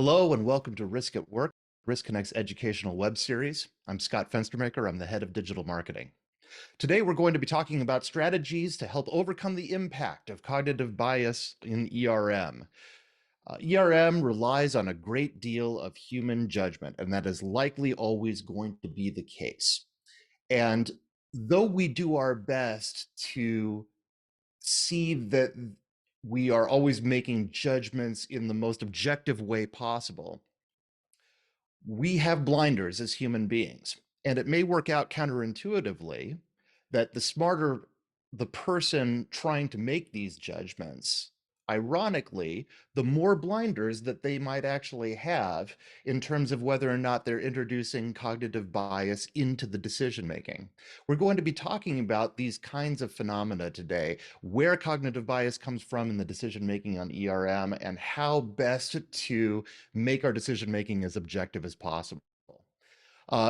Hello and welcome to Risk at Work, Risk Connect's educational web series. I'm Scott Fenstermaker. I'm the head of digital marketing. Today, we're going to be talking about strategies to help overcome the impact of cognitive bias in ERM. ERM relies on a great deal of human judgment, and that is likely always going to be the case. And though we do our best to see that we are always making judgments in the most objective way possible, we have blinders as human beings. And it may work out counterintuitively that the smarter the person trying to make these judgments, ironically, the more blinders that they might actually have in terms of whether or not they're introducing cognitive bias into the decision making. We're going to be talking about these kinds of phenomena today, where cognitive bias comes from in the decision making on ERM, and how best to make our decision making as objective as possible.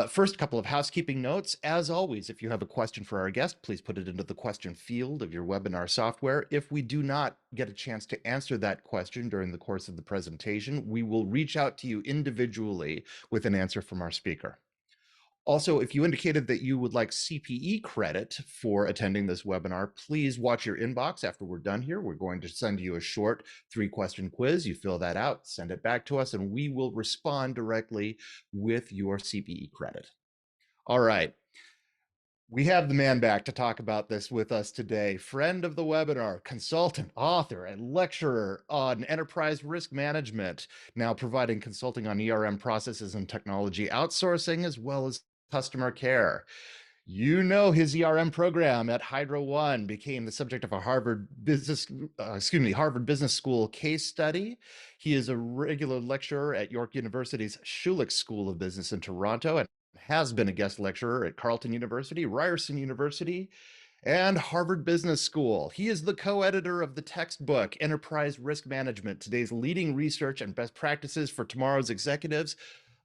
First, a couple of housekeeping notes. As always, if you have a question for our guest, please put it into the question field of your webinar software. If we do not get a chance to answer that question during the course of the presentation, we will reach out to you individually with an answer from our speaker. Also, if you indicated that you would like CPE credit for attending this webinar, please watch your inbox after we're done here. We're going to send you a short 3-question quiz. You fill that out, send it back to us, and we will respond directly with your CPE credit. All right. We have the man back to talk about this with us today. Friend of the webinar, consultant, author, and lecturer on enterprise risk management, now providing consulting on ERM processes and technology outsourcing, as well as customer care. You know, his ERM program at Hydro One became the subject of a Harvard Business School case study. He is a regular lecturer at York University's Schulich School of Business in Toronto and has been a guest lecturer at Carleton University, Ryerson University, and Harvard Business School. He is the co-editor of the textbook, Enterprise Risk Management, Today's Leading Research and Best Practices for Tomorrow's Executives,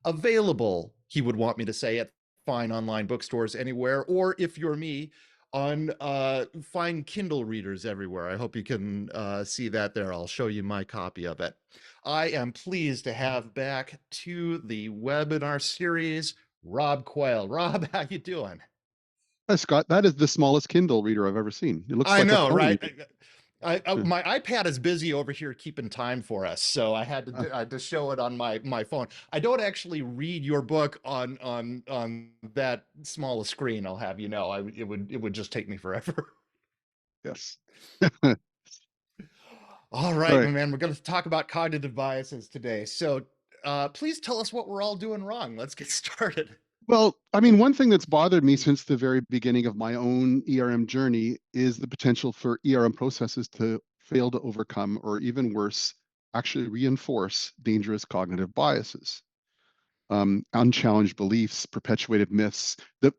available, he would want me to say, at fine online bookstores anywhere, or if you're me, on fine Kindle readers everywhere. I hope you can see that there. I'll show you my copy of it. I am pleased to have back to the webinar series, Rob Quail. Rob, how you doing? Hi, Scott. That is the smallest Kindle reader I've ever seen. It looks I like a know, phone right? reader. Yeah. My iPad is busy over here keeping time for us, so I had Uh, to show it on my phone. I don't actually read your book on that small a screen. I'll have you know, it would just take me forever. yes. All All right, my right. man, we're going to talk about cognitive biases today. So, please tell us what we're all doing wrong. Let's get started. Well, I mean, one thing that's bothered me since the very beginning of my own ERM journey is the potential for ERM processes to fail to overcome, or even worse, actually reinforce dangerous cognitive biases, unchallenged beliefs, perpetuated myths. The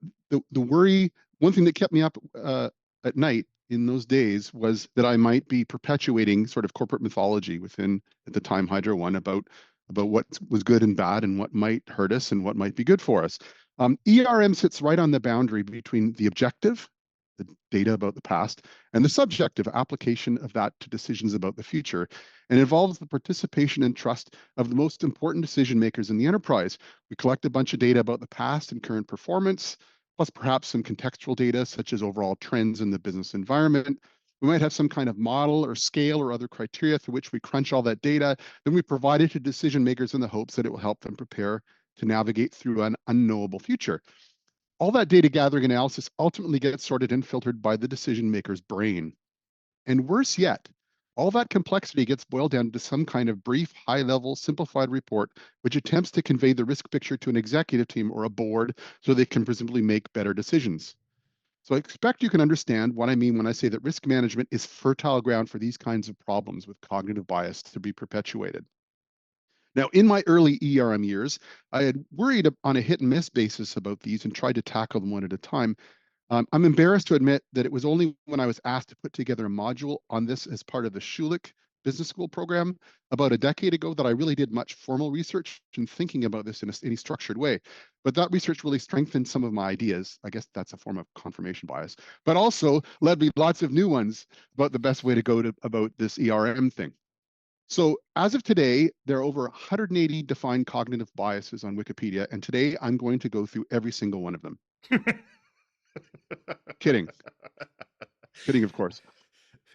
worry, one thing that kept me up at night in those days was that I might be perpetuating sort of corporate mythology within, at the time, Hydro One about what was good and bad and what might hurt us and what might be good for us. ERM sits right on the boundary between the objective, the data about the past, and the subjective application of that to decisions about the future, and involves the participation and trust of the most important decision makers in the enterprise. We collect a bunch of data about the past and current performance, plus perhaps some contextual data such as overall trends in the business environment. We might have some kind of model or scale or other criteria through which we crunch all that data. Then we provide it to decision makers in the hopes that it will help them prepare to navigate through an unknowable future. All that data gathering analysis ultimately gets sorted and filtered by the decision maker's brain. And worse yet, all that complexity gets boiled down to some kind of brief, high-level, simplified report, which attempts to convey the risk picture to an executive team or a board so they can presumably make better decisions. So I expect you can understand what I mean when I say that risk management is fertile ground for these kinds of problems with cognitive bias to be perpetuated. Now, in my early ERM years, I had worried on a hit and miss basis about these and tried to tackle them one at a time. I'm embarrassed to admit that it was only when I was asked to put together a module on this as part of the Schulich Business School program about a decade ago that I really did much formal research and thinking about this in any structured way. But that research really strengthened some of my ideas. I guess that's a form of confirmation bias, but also led me lots of new ones about the best way to go about this ERM thing. So as of today, there are over 180 defined cognitive biases on Wikipedia, and today I'm going to go through every single one of them. Kidding, kidding, of course.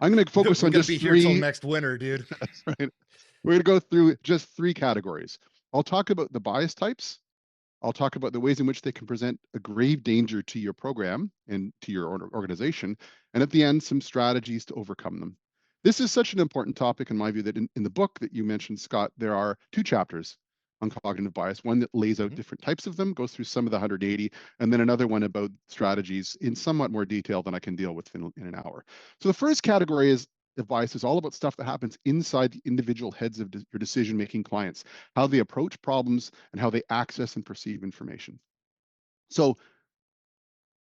I'm going to focus We're on gonna just be here till three. next winter, dude. That's right. We're going to go through just three categories. I'll talk about the bias types. I'll talk about the ways in which they can present a grave danger to your program and to your organization. And at the end, some strategies to overcome them. This is such an important topic, in my view, that in the book that you mentioned, Scott, there are two chapters on cognitive bias. One that lays out Mhm. different types of them, goes through some of the 180, and then another one about strategies in somewhat more detail than I can deal with in an hour. So the first category is the bias is all about stuff that happens inside the individual heads of your decision-making clients, how they approach problems and how they access and perceive information. So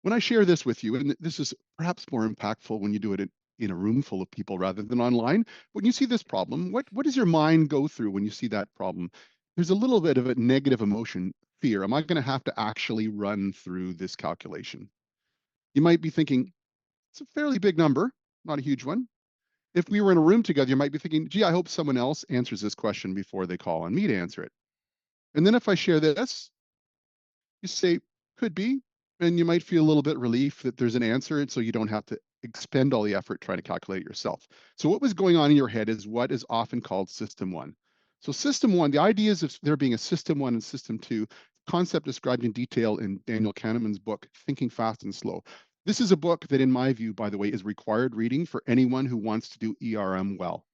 when I share this with you, and this is perhaps more impactful when you do it in a room full of people rather than online, when you see this problem, what does your mind go through when you see that problem? There's a little bit of a negative emotion, fear. Am I going to have to actually run through this calculation? You might be thinking, it's a fairly big number, not a huge one. If we were in a room together, you might be thinking, gee, I hope someone else answers this question before they call on me to answer it. And then if I share this, you say, could be, and you might feel a little bit relief that there's an answer, and so you don't have to expend all the effort trying to calculate it yourself. So what was going on in your head is what is often called system one. So system one, the ideas of there being a system one and system two, concept described in detail in Daniel Kahneman's book, Thinking Fast and Slow. This is a book that, in my view, by the way, is required reading for anyone who wants to do ERM well.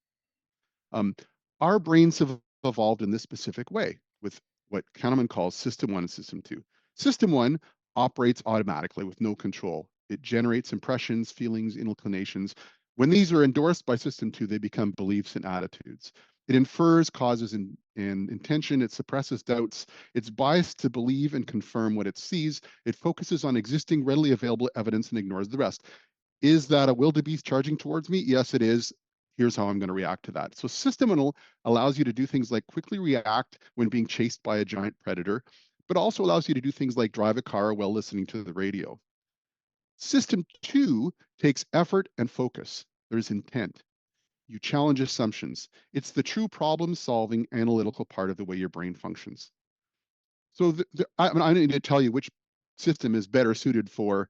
Um, our brains have evolved in this specific way with what Kahneman calls system one and system two. System one operates automatically with no control. It generates impressions, feelings, inclinations. When these are endorsed by system two, they become beliefs and attitudes. It infers causes and intention. It suppresses doubts. It's biased to believe and confirm what it sees. It focuses on existing readily available evidence and ignores the rest. Is that a wildebeest charging towards me? Yes, it is. Here's how I'm going to react to that. So systeminal allows you to do things like quickly react when being chased by a giant predator, but also allows you to do things like drive a car while listening to the radio. System two takes effort and focus. There's intent. You challenge assumptions. It's the true problem solving analytical part of the way your brain functions. So I need to tell you which system is better suited for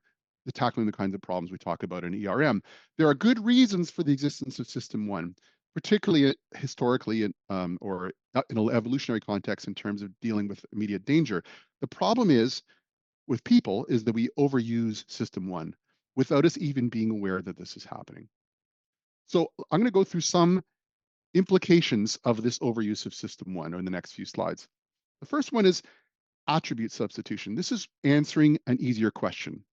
tackling the kinds of problems we talk about in ERM. There are good reasons for the existence of system one, particularly historically or in an evolutionary context in terms of dealing with immediate danger. The problem is with people is that we overuse system one without us even being aware that this is happening. So I'm going to go through some implications of this overuse of system one in the next few slides. The first one is attribute substitution. This is answering an easier question.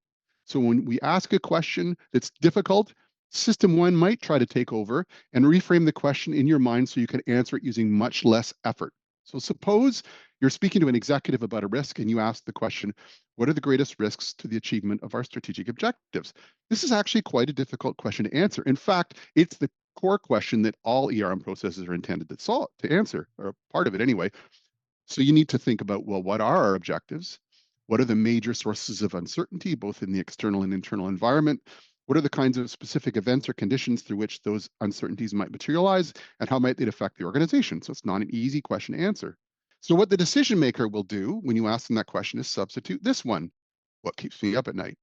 So when we ask a question that's difficult, system one might try to take over and reframe the question in your mind so you can answer it using much less effort. So suppose you're speaking to an executive about a risk and you ask the question, what are the greatest risks to the achievement of our strategic objectives? This is actually quite a difficult question to answer. In fact, it's the core question that all ERM processes are intended to answer, or part of it anyway. So you need to think about, well, what are our objectives? What are the major sources of uncertainty, both in the external and internal environment? What are the kinds of specific events or conditions through which those uncertainties might materialize, and how might they affect the organization? So it's not an easy question to answer. So what the decision maker will do when you ask them that question is substitute this one. What keeps me up at night?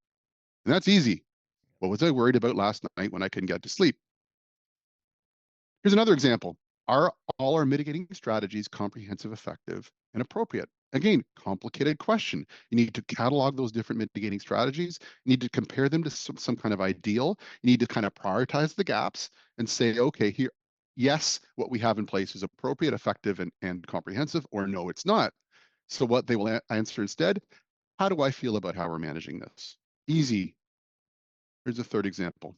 And that's easy. What was I worried about last night when I couldn't get to sleep? Here's another example. Are all our mitigating strategies comprehensive, effective, and appropriate? Again, complicated question. You need to catalog those different mitigating strategies. You need to compare them to some kind of ideal. You need to kind of prioritize the gaps and say, okay, here, yes, what we have in place is appropriate, effective, and comprehensive, or no, it's not. So what they will answer instead, how do I feel about how we're managing this? Easy. Here's a third example.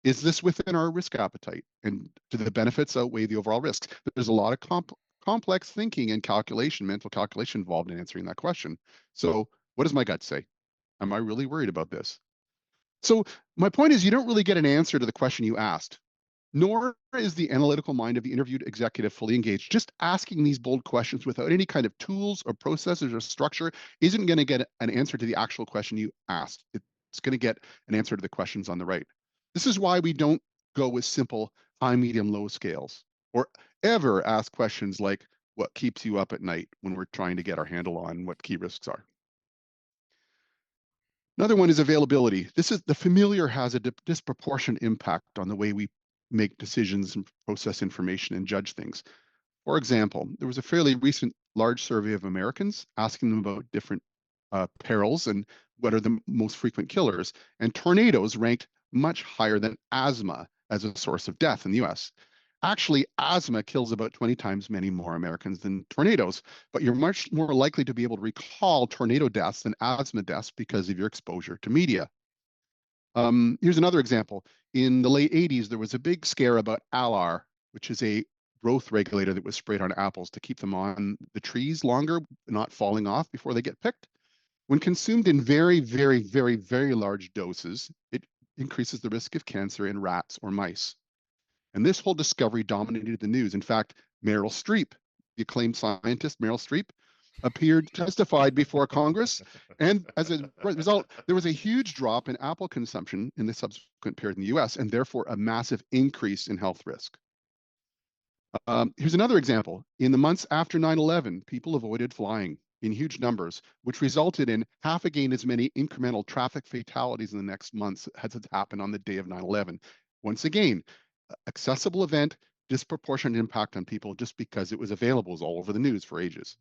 Is this within our risk appetite? And do the benefits outweigh the overall risks? There's a lot of complex thinking and calculation, mental calculation involved in answering that question. So what does my gut say? Am I really worried about this? So my point is you don't really get an answer to the question you asked, nor is the analytical mind of the interviewed executive fully engaged. Just asking these bold questions without any kind of tools or processes or structure isn't going to get an answer to the actual question you asked. It's going to get an answer to the questions on the right. This is why we don't go with simple high, medium, low scales. or ever ask questions like what keeps you up at night when we're trying to get our handle on what key risks are. Another one is availability. This is the familiar has a disproportionate impact on the way we make decisions and process information and judge things. For example, there was a fairly recent large survey of Americans asking them about different perils and what are the most frequent killers. And tornadoes ranked much higher than asthma as a source of death in the US. Actually, asthma kills about 20 times many more Americans than tornadoes, but you're much more likely to be able to recall tornado deaths than asthma deaths because of your exposure to media. Here's another example. In the late 80s, there was a big scare about alar, which is a growth regulator that was sprayed on apples to keep them on the trees longer, not falling off before they get picked. When consumed in very, very, very, very large doses, it increases the risk of cancer in rats or mice. And this whole discovery dominated the news. In fact, Meryl Streep, the acclaimed scientist Meryl Streep, testified before Congress. And as a result, there was a huge drop in apple consumption in the subsequent period in the US, and therefore a massive increase in health risk. Here's another example. In the months after 9/11, people avoided flying in huge numbers, which resulted in half again as many incremental traffic fatalities in the next months as had happened on the day of 9/11. Once again, accessible event, disproportionate impact on people just because it was available, it was all over the news for ages.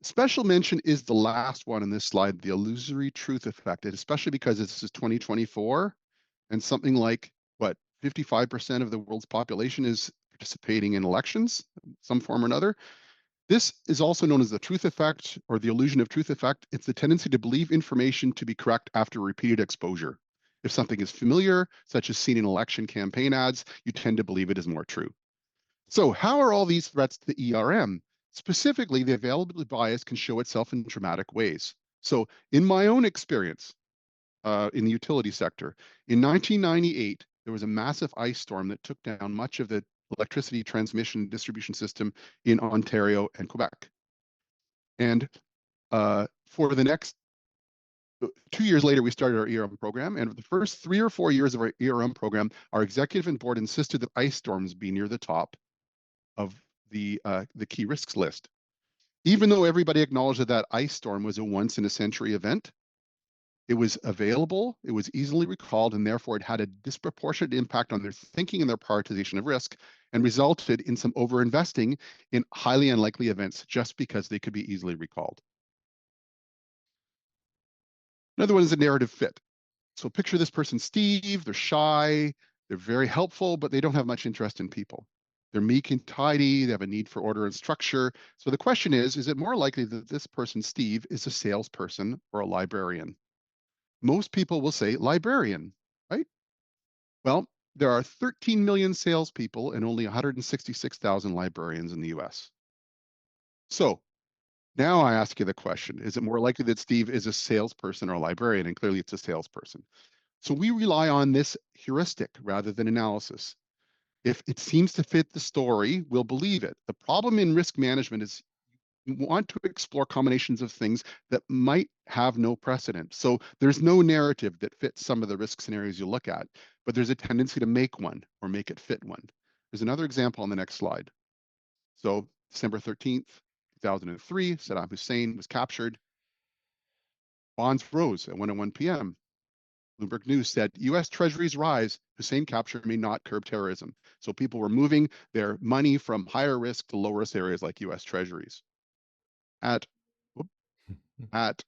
Special mention is the last one in this slide, the illusory truth effect, and especially because this is 2024 and something like what 55% of the world's population is participating in elections, some form or another. This is also known as the truth effect or the illusion of truth effect. It's the tendency to believe information to be correct after repeated exposure. If something is familiar, such as seen in election campaign ads, you tend to believe it is more true. So how are all these threats to ERM? Specifically, the availability bias can show itself in dramatic ways. So in my own experience in the utility sector, in 1998, there was a massive ice storm that took down much of the electricity transmission and distribution system in Ontario and Quebec. And for the next 2 years later, we started our ERM program. And for the first 3 or 4 years of our ERM program, our executive and board insisted that ice storms be near the top of the key risks list. Even though everybody acknowledged that that ice storm was a once in a century event, it was available, it was easily recalled, and therefore it had a disproportionate impact on their thinking and their prioritization of risk and resulted in some overinvesting in highly unlikely events just because they could be easily recalled. Another one is a narrative fit. So picture this person, Steve, they're shy, they're very helpful, but they don't have much interest in people. They're meek and tidy, they have a need for order and structure. So the question is it more likely that this person, Steve, is a salesperson or a librarian? Most people will say librarian, right? Well, there are 13 million salespeople and only 166,000 librarians in the US. So now I ask you the question, is it more likely that Steve is a salesperson or a librarian? And clearly it's a salesperson. So we rely on this heuristic rather than analysis. If it seems to fit the story, we'll believe it. The problem in risk management is you want to explore combinations of things that might have no precedent. So there's no narrative that fits some of the risk scenarios you look at, but there's a tendency to make one or make it fit one. There's another example on the next slide. So December 13th, 2003, Saddam Hussein was captured. Bonds rose at 1:01 p.m. Bloomberg News said US Treasuries rise. Hussein capture may not curb terrorism. So people were moving their money from higher risk to low risk areas like US Treasuries. At, at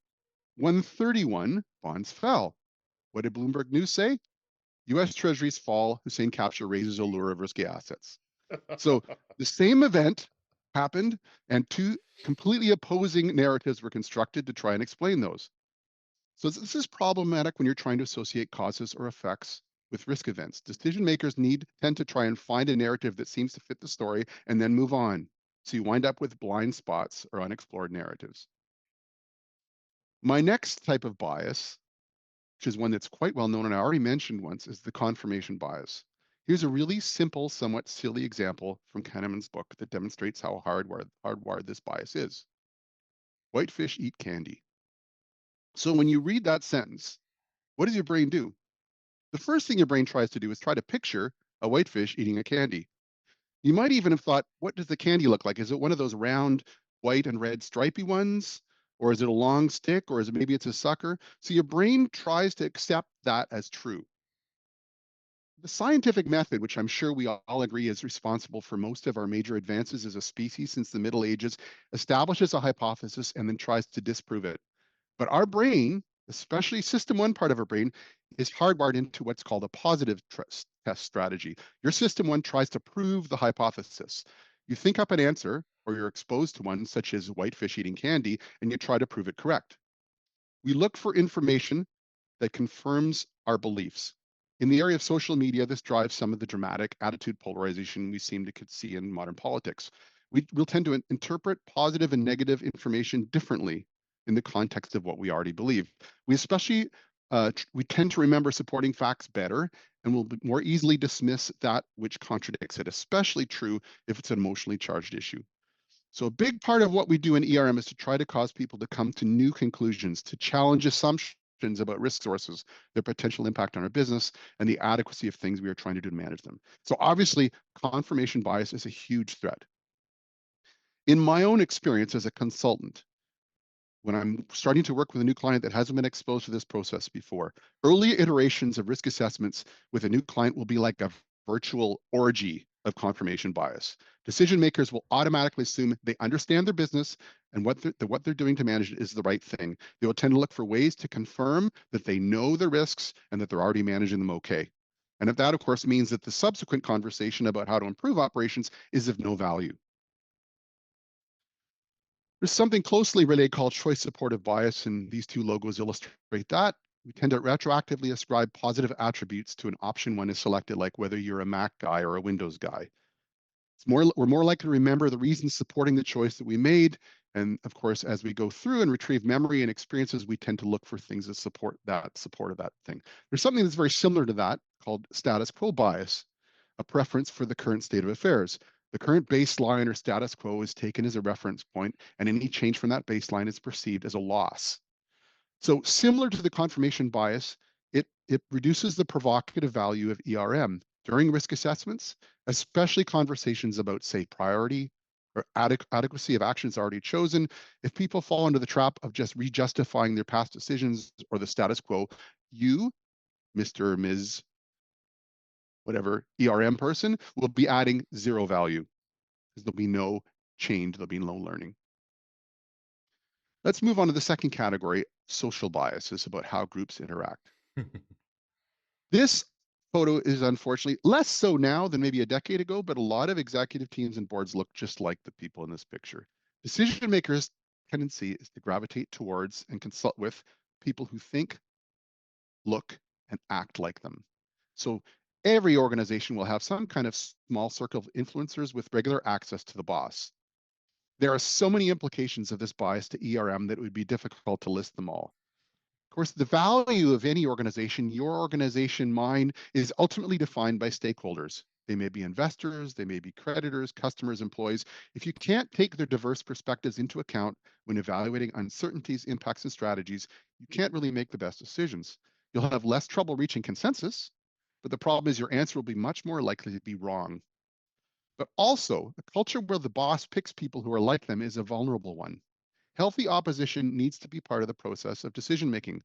131, bonds fell. What did Bloomberg News say? US Treasuries fall. Hussein capture raises allure of risky assets. So the same event happened, and two completely opposing narratives were constructed to try and explain those. So this is problematic when you're trying to associate causes or effects with risk events. Decision makers tend to try and find a narrative that seems to fit the story and then move on. So you wind up with blind spots or unexplored narratives. My next type of bias, which is one that's quite well known and I already mentioned once, is the confirmation bias. Here's a really simple, somewhat silly example from Kahneman's book that demonstrates how hardwired this bias is. Whitefish eat candy. So when you read that sentence, what does your brain do? The first thing your brain tries to do is try to picture a whitefish eating a candy. You might even have thought, what does the candy look like? Is it one of those round white and red stripy ones? Or is it a long stick? Or is it maybe it's a sucker? So your brain tries to accept that as true. The scientific method, which I'm sure we all agree is responsible for most of our major advances as a species since the Middle Ages, establishes a hypothesis and then tries to disprove it. But our brain, especially system one part of our brain, is hardwired into what's called a positive test strategy. Your system one tries to prove the hypothesis. You think up an answer, or you're exposed to one, such as whitefish eating candy, and you try to prove it correct. We look for information that confirms our beliefs. In the area of social media, this drives some of the dramatic attitude polarization we seem to could see in modern politics. Will tend to interpret positive and negative information differently in the context of what we already believe. We especially we tend to remember supporting facts better and will more easily dismiss that which contradicts it, especially true if it's an emotionally charged issue. So a big part of what we do in ERM is to try to cause people to come to new conclusions, to challenge assumptions about risk sources, their potential impact on our business, and the adequacy of things we are trying to do to manage them. So obviously, confirmation bias is a huge threat. In my own experience as a consultant, when I'm starting to work with a new client that hasn't been exposed to this process before, early iterations of risk assessments with a new client will be like a virtual orgy of confirmation bias. Decision makers will automatically assume they understand their business and what they're doing to manage it is the right thing. They will tend to look for ways to confirm that they know the risks and that they're already managing them okay. And if that, of course, means that the subsequent conversation about how to improve operations is of no value. There's something closely related called choice supportive bias, and these two logos illustrate that. We tend to retroactively ascribe positive attributes to an option one is selected, like whether you're a Mac guy or a Windows guy. We're more likely to remember the reasons supporting the choice that we made. And of course, as we go through and retrieve memory and experiences, we tend to look for things that support of that thing. There's something that's very similar to that called status quo bias, a preference for the current state of affairs. The current baseline or status quo is taken as a reference point, and any change from that baseline is perceived as a loss. So similar to the confirmation bias, it reduces the provocative value of ERM during risk assessments, especially conversations about, say, priority or adequacy of actions already chosen. If people fall into the trap of just re-justifying their past decisions or the status quo, you, Mr. or Ms. whatever ERM person, will be adding zero value because there'll be no change, there'll be no learning. Let's move on to the second category, social biases about how groups interact. This photo is unfortunately less so now than maybe a decade ago, but a lot of executive teams and boards look just like the people in this picture. Decision makers' tendency is to gravitate towards and consult with people who think, look, and act like them. So every organization will have some kind of small circle of influencers with regular access to the boss. There are so many implications of this bias to ERM that it would be difficult to list them all. Of course, the value of any organization, your organization, mine, is ultimately defined by stakeholders. They may be investors, they may be creditors, customers, employees. If you can't take their diverse perspectives into account when evaluating uncertainties, impacts, and strategies, you can't really make the best decisions. You'll have less trouble reaching consensus, but the problem is your answer will be much more likely to be wrong. But also, a culture where the boss picks people who are like them is a vulnerable one. Healthy opposition needs to be part of the process of decision making.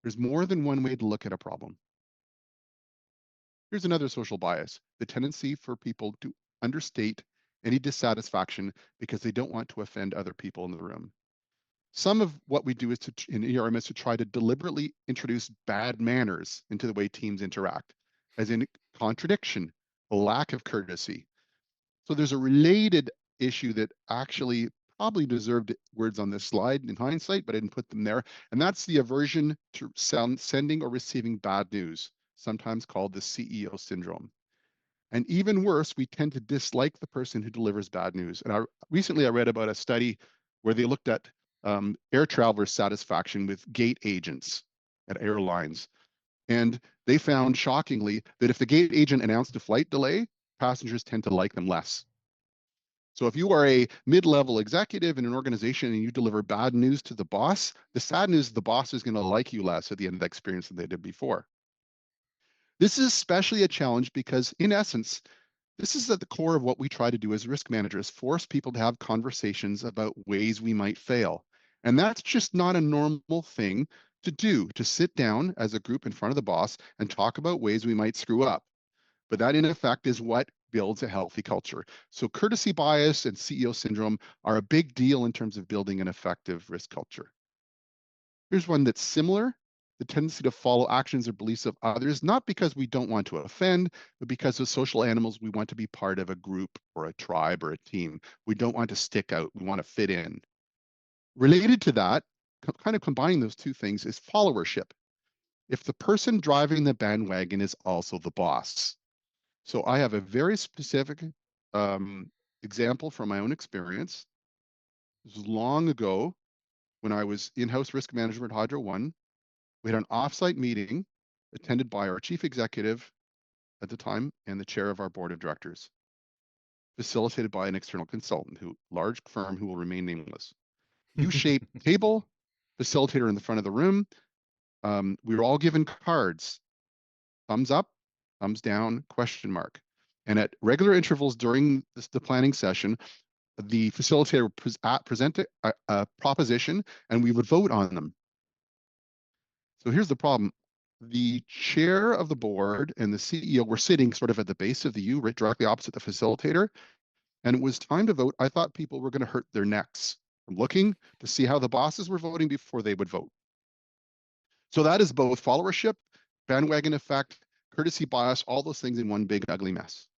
There's more than one way to look at a problem. Here's another social bias, the tendency for people to understate any dissatisfaction because they don't want to offend other people in the room. Some of what we do is in ERM is to try to deliberately introduce bad manners into the way teams interact, as in contradiction, a lack of courtesy. So there's a related issue that actually probably deserved words on this slide in hindsight, but I didn't put them there. And that's the aversion to sending or receiving bad news, sometimes called the CEO syndrome. And even worse, we tend to dislike the person who delivers bad news. And recently I read about a study where they looked at air travelers' satisfaction with gate agents at airlines. And they found shockingly that if the gate agent announced a flight delay, passengers tend to like them less. So if you are a mid-level executive in an organization and you deliver bad news to the boss, the sad news is the boss is going to like you less at the end of the experience than they did before. This is especially a challenge because, in essence, This is at the core of what we try to do as risk managers, force people to have conversations about ways we might fail. And that's just not a normal thing to do, to sit down as a group in front of the boss and talk about ways we might screw up. But that, in effect, is what builds a healthy culture. So courtesy bias and CEO syndrome are a big deal in terms of building an effective risk culture. Here's one that's similar: the tendency to follow actions or beliefs of others, not because we don't want to offend, but because as social animals, we want to be part of a group or a tribe or a team. We don't want to stick out, we want to fit in. Related to that, kind of combining those two things, is followership. If the person driving the bandwagon is also the boss. So I have a very specific um, example from my own experience. This was long ago when I was in-house risk manager at Hydro One. We had an offsite meeting attended by our chief executive at the time and the chair of our board of directors, facilitated by an external consultant, who large firm who will remain nameless. U-shaped table, facilitator in the front of the room. We were all given cards: thumbs up, thumbs down, question mark. And at regular intervals during the planning session, the facilitator would present a proposition and we would vote on them. So here's the problem. The chair of the board and the CEO were sitting sort of at the base of the U, right directly opposite the facilitator. And it was time to vote. I thought people were going to hurt their necks from looking to see how the bosses were voting before they would vote. So that is both followership, bandwagon effect, courtesy bias, all those things in one big ugly mess.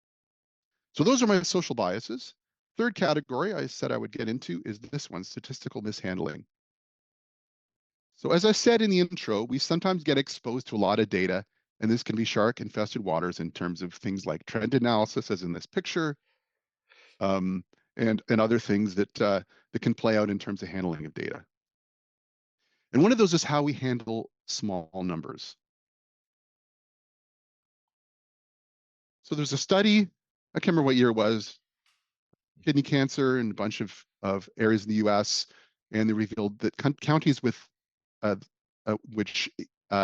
So those are my social biases. Third category I said I would get into is this one: statistical mishandling. So as I said in the intro, we sometimes get exposed to a lot of data, and this can be shark-infested waters in terms of things like trend analysis, as in this picture, um, and other things that can play out in terms of handling of data. And one of those is how we handle small numbers. So there's a study, I can't remember what year it was, kidney cancer in a bunch of areas in the US, and they revealed that counties with uh, which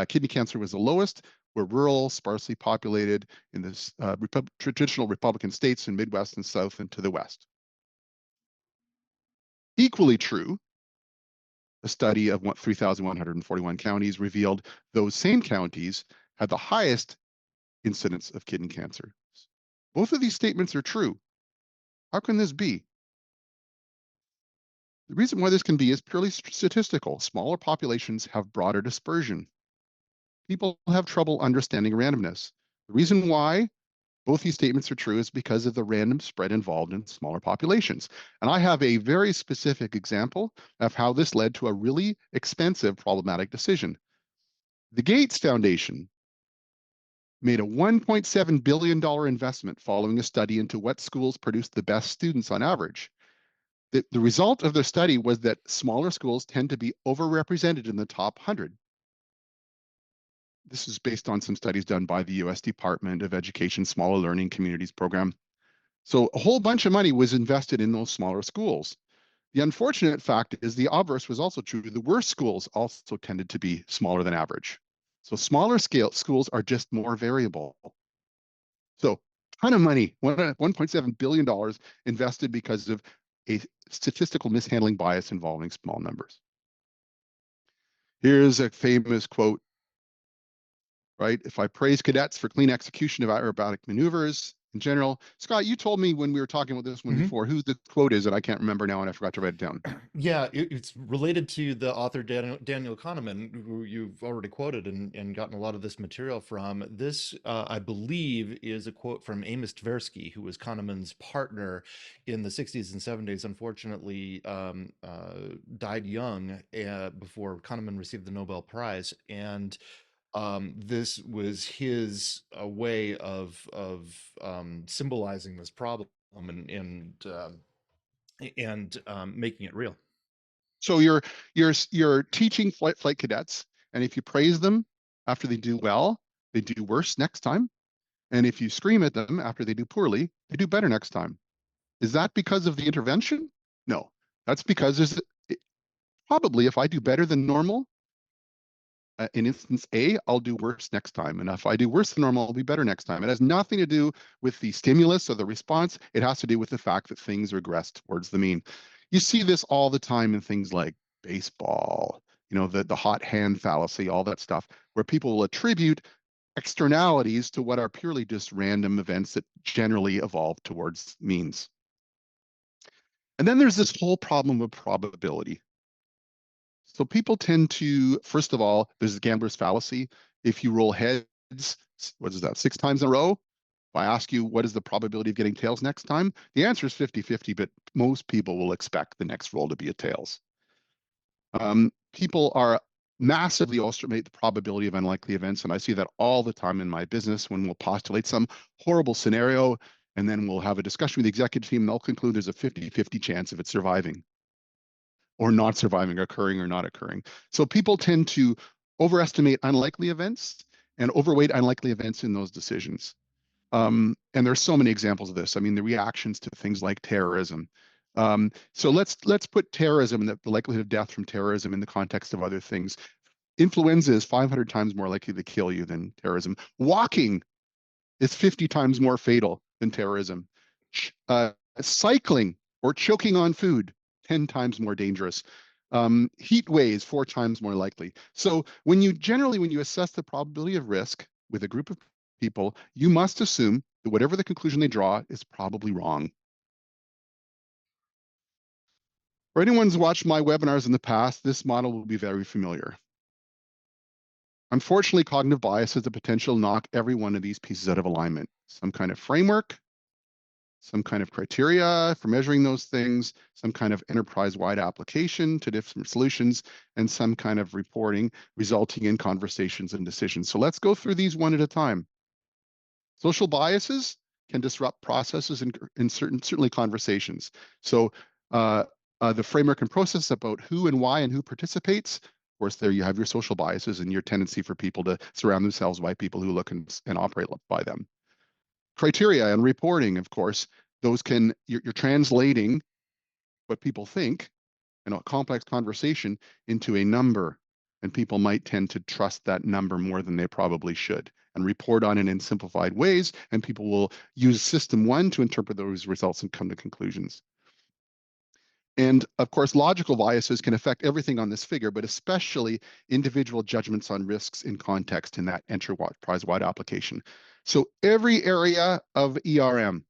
kidney cancer was the lowest were rural, sparsely populated in this traditional Republican states in Midwest and South and to the West. Equally true, a study of 3,141 counties revealed those same counties had the highest incidence of kidney cancer. Both of these statements are true. How can this be? The reason why this can be is purely statistical. Smaller populations have broader dispersion. People have trouble understanding randomness. The reason why both these statements are true is because of the random spread involved in smaller populations. And I have a very specific example of how this led to a really expensive problematic decision. The Gates Foundation made a $1.7 billion investment following a study into what schools produce the best students on average. The result of the study was that smaller schools tend to be overrepresented in the top 100. This is based on some studies done by the US Department of Education Smaller Learning Communities program. So a whole bunch of money was invested in those smaller schools. The unfortunate fact is the obverse was also true. The worst schools also tended to be smaller than average. So smaller scale schools are just more variable. So ton of money, $1.7 billion invested because of a statistical mishandling bias involving small numbers. Here's a famous quote, right? If I praise cadets for clean execution of aerobatic maneuvers in general. Scott, you told me when we were talking about this one Mhm. before who the quote is, and I can't remember now, and I forgot to write it down. Yeah, it's related to the author Daniel Kahneman, who you've already quoted and gotten a lot of this material from. This, I believe, is a quote from Amos Tversky, who was Kahneman's partner in the 60s and 70s. Unfortunately, died young before Kahneman received the Nobel Prize. And this was his way of symbolizing this problem and making it real. So you're teaching flight cadets, and if you praise them after they do well, they do worse next time. And if you scream at them after they do poorly, they do better next time. Is that because of the intervention? No, that's because there's probably, if I do better than normal, in instance A, I'll do worse next time. And if I do worse than normal, I'll be better next time. It has nothing to do with the stimulus or the response. It has to do with the fact that things regress towards the mean. You see this all the time in things like baseball, the hot hand fallacy, all that stuff, where people will attribute externalities to what are purely just random events that generally evolve towards means. And then there's this whole problem of probability. So people tend to, first of all, there's the gambler's fallacy. If you roll heads, what is that, 6 times in a row? If I ask you what is the probability of getting tails next time, the answer is 50-50, but most people will expect the next roll to be a tails. People are massively overestimate the probability of unlikely events, and I see that all the time in my business when we'll postulate some horrible scenario, and then we'll have a discussion with the executive team, and they'll conclude there's a 50-50 chance of it surviving or not surviving, occurring or not occurring. So people tend to overestimate unlikely events and overweight unlikely events in those decisions. And there's so many examples of this. I mean, the reactions to things like terrorism. So let's put terrorism, the likelihood of death from terrorism, in the context of other things. Influenza is 500 times more likely to kill you than terrorism. Walking is 50 times more fatal than terrorism. Cycling or choking on food, 10 times more dangerous. Heat waves, 4 times more likely. So when you assess the probability of risk with a group of people, you must assume that whatever the conclusion they draw is probably wrong. For anyone who's watched my webinars in the past, this model will be very familiar. Unfortunately, cognitive bias has the potential to knock every one of these pieces out of alignment. Some kind of framework, some kind of criteria for measuring those things, some kind of enterprise-wide application to different solutions, and some kind of reporting resulting in conversations and decisions. So let's go through these one at a time. Social biases can disrupt processes in certainly conversations. So the framework and process about who and why and who participates. Of course, there you have your social biases and your tendency for people to surround themselves by people who look and operate by them. Criteria and reporting, of course, you're translating what people think in a complex conversation into a number, and people might tend to trust that number more than they probably should and report on it in simplified ways, and people will use system one to interpret those results and come to conclusions. And of course, logical biases can affect everything on this figure, but especially individual judgments on risks in context in that enterprise-wide application. So every area of ERM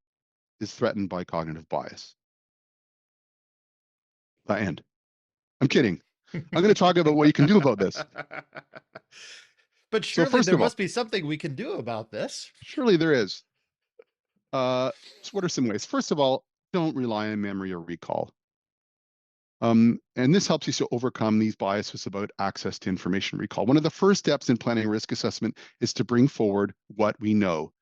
is threatened by cognitive bias. The end. I'm kidding. I'm going to talk about what you can do about this. But So surely first there of all, must be something we can do about this. surely there is. So what are some ways? First of all, don't rely on memory or recall. And this helps you to overcome these biases about access to information recall. One of the first steps in planning risk assessment is to bring forward what we know,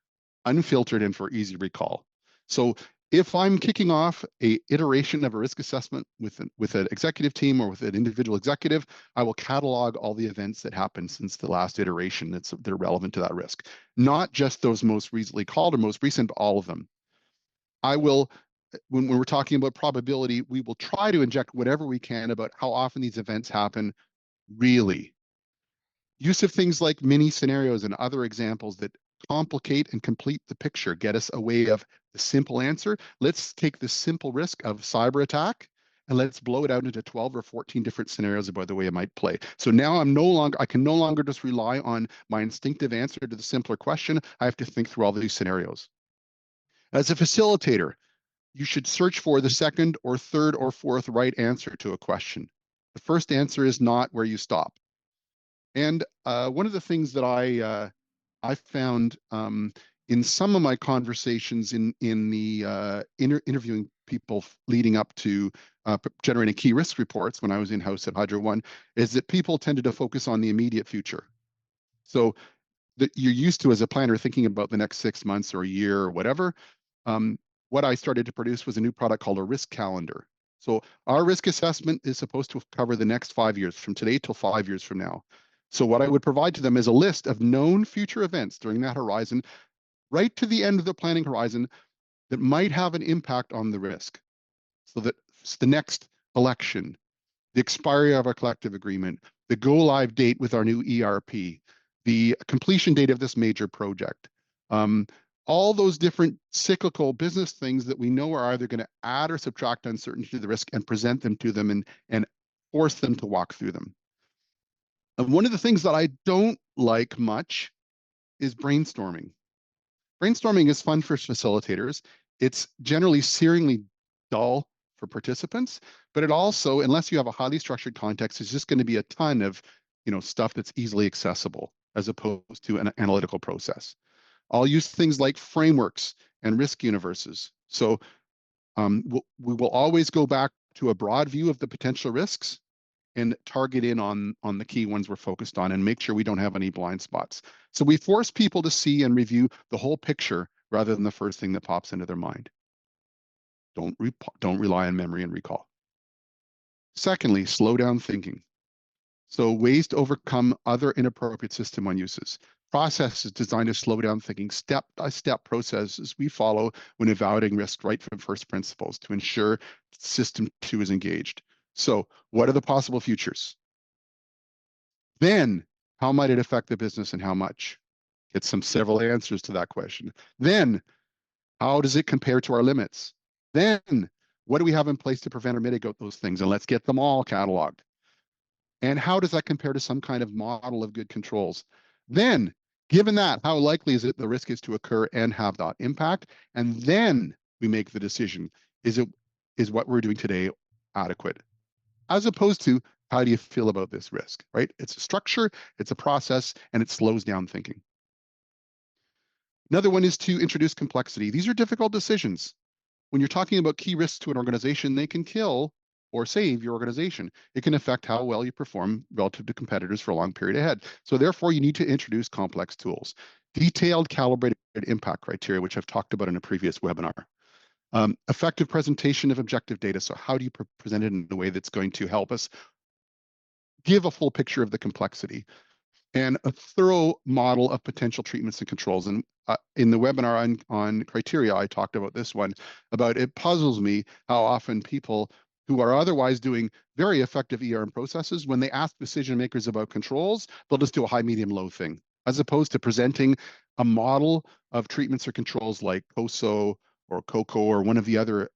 unfiltered and for easy recall. So if I'm kicking off a iteration of a risk assessment with an executive team or with an individual executive, I will catalog all the events that happened since the last iteration that are relevant to that risk. Not just those most recently called or most recent, but all of them. I will, when we're talking about probability, we will try to inject whatever we can about how often these events happen really. Use of things like mini scenarios and other examples that complicate and complete the picture, get us away of the simple answer. Let's take the simple risk of cyber attack and let's blow it out into 12 or 14 different scenarios about the way it might play. So now I can no longer just rely on my instinctive answer to the simpler question. I have to think through all these scenarios. As a facilitator, you should search for the second or third or fourth right answer to a question. The first answer is not where you stop. And one of the things that I found in some of my conversations in the interviewing people leading up to generating key risk reports when I was in-house at Hydro One is that people tended to focus on the immediate future. So that you're used to as a planner thinking about the next 6 months or a year or whatever. Um, what I started to produce was a new product called a risk calendar. So our risk assessment is supposed to cover the next 5 years, from today till 5 years from now. So what I would provide to them is a list of known future events during that horizon, right to the end of the planning horizon, that might have an impact on the risk. So that the next election, the expiry of a collective agreement, the go live date with our new ERP, the completion date of this major project. Um, all those different cyclical business things that we know are either going to add or subtract uncertainty to the risk and present them to them and force them to walk through them. And one of the things that I don't like much is brainstorming. Brainstorming is fun for facilitators. It's generally searingly dull for participants, but it also, unless you have a highly structured context, is just going to be a ton of, stuff that's easily accessible as opposed to an analytical process. I'll use things like frameworks and risk universes. So we will always go back to a broad view of the potential risks and target in on the key ones we're focused on and make sure we don't have any blind spots. So we force people to see and review the whole picture rather than the first thing that pops into their mind. Don't rely on memory and recall. Secondly, slow down thinking. So ways to overcome other inappropriate system one uses. Processes designed to slow down thinking, step-by-step processes we follow when evaluating risk right from first principles to ensure system two is engaged. So what are the possible futures? Then how might it affect the business and how much? Get some several answers to that question. Then how does it compare to our limits? Then what do we have in place to prevent or mitigate those things? And let's get them all cataloged. And how does that compare to some kind of model of good controls? Then, given that, how likely is it the risk is to occur and have that impact? And then we make the decision, is what we're doing today adequate? As opposed to, how do you feel about this risk, right? It's a structure, it's a process, and it slows down thinking. Another one is to introduce complexity. These are difficult decisions. When you're talking about key risks to an organization, they can kill or save your organization. It can affect how well you perform relative to competitors for a long period ahead. So therefore, you need to introduce complex tools. Detailed calibrated impact criteria, which I've talked about in a previous webinar. Effective presentation of objective data. So how do you present it in a way that's going to help us give a full picture of the complexity? And a thorough model of potential treatments and controls. And in the webinar on criteria, I talked about this one, about it puzzles me how often people who are otherwise doing very effective ERM processes, when they ask decision makers about controls, they'll just do a high, medium, low thing, as opposed to presenting a model of treatments or controls like COSO or COCO or one of the other